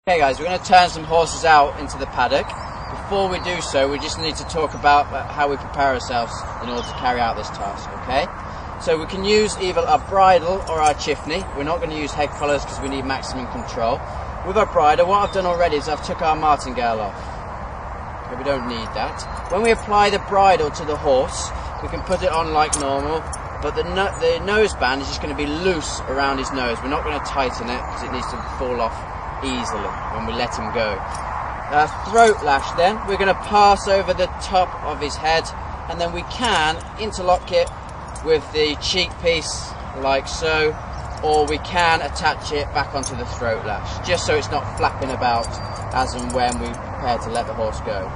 Okay guys, we're going to turn some horses out into the paddock. Before we do so, we just need to talk about how we prepare ourselves in order to carry out this task, okay? So we can use either our bridle or our chiffney. We're not going to use head collars because we need maximum control. With our bridle, what I've done already is I've took our martingale off. Okay, we don't need that. When we apply the bridle to the horse, we can put it on like normal, but the nose band is just going to be loose around his nose. We're not going to tighten it because it needs to fall off easily when we let him go. Throat lash then, we're going to pass over the top of his head, and then we can interlock it with the cheek piece like so, or we can attach it back onto the throat lash just so it's not flapping about as and when we prepare to let the horse go.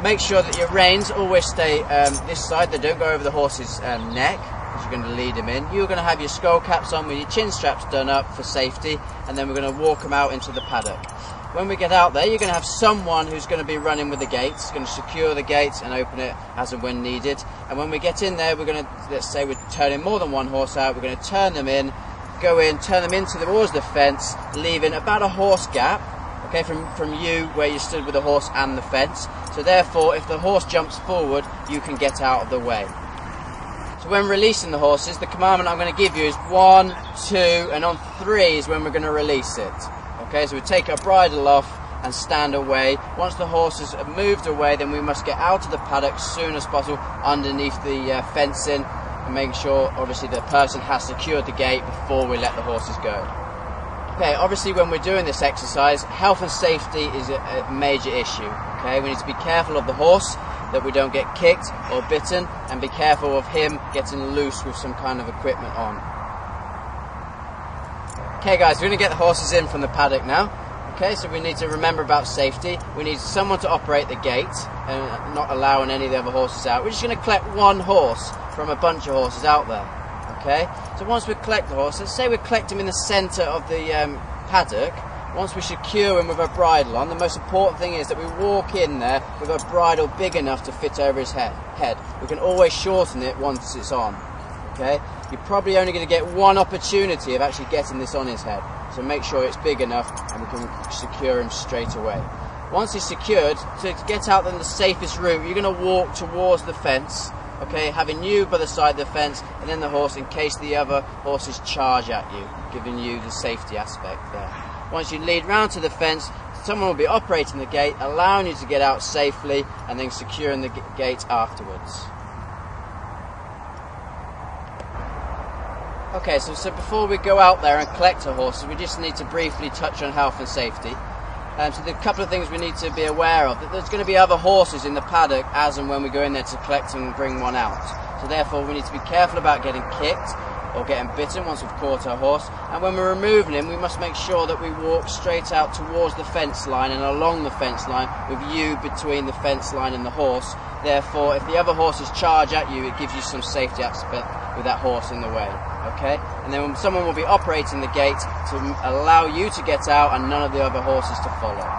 Make sure that your reins always stay this side, they don't go over the horse's neck, because you're going to lead him in. You're going to have your skull caps on with your chin straps done up for safety, and then we're going to walk them out into the paddock. When we get out there, you're going to have someone who's going to be running with the gates, going to secure the gates and open it as and when needed. And when we get in there, we're going to, let's say we're turning more than one horse out, we're going to turn them in, go in, turn them into towards the fence, leaving about a horse gap, okay, from you where you stood with the horse and the fence. So therefore, if the horse jumps forward, you can get out of the way. So when releasing the horses, the commandment I'm going to give you is 1, 2, and on 3 is when we're going to release it. Okay, so we take our bridle off and stand away. Once the horses have moved away, then we must get out of the paddock as soon as possible underneath the fencing, and make sure obviously the person has secured the gate before we let the horses go. Okay, obviously when we're doing this exercise, health and safety is a major issue. Okay, we need to be careful of the horse, that we don't get kicked or bitten, and be careful of him getting loose with some kind of equipment on. Okay guys, we're going to get the horses in from the paddock now. Okay, so we need to remember about safety. We need someone to operate the gate and not allowing any of the other horses out. We're just going to collect one horse from a bunch of horses out there. Okay, so once we collect the horse, let's say we collect him in the centre of the paddock. Once we secure him with our bridle on, the most important thing is that we walk in there with our bridle big enough to fit over his head. We can always shorten it once it's on. Okay, you're probably only going to get one opportunity of actually getting this on his head, so make sure it's big enough and we can secure him straight away. Once he's secured, to get out in the safest route, you're going to walk towards the fence, okay, having you by the side of the fence and then the horse in case the other horses charge at you, giving you the safety aspect there. Once you lead round to the fence, someone will be operating the gate, allowing you to get out safely and then securing the gate afterwards. Okay, so before we go out there and collect our horses, we just need to briefly touch on health and safety. So there's a couple of things we need to be aware of. That there's going to be other horses in the paddock as and when we go in there to collect and bring one out. So therefore we need to be careful about getting kicked or getting bitten once we've caught our horse. And when we're removing him, we must make sure that we walk straight out towards the fence line and along the fence line with you between the fence line and the horse. Therefore, if the other horses charge at you, it gives you some safety aspect with that horse in the way. Okay, and then someone will be operating the gate to allow you to get out and none of the other horses to follow.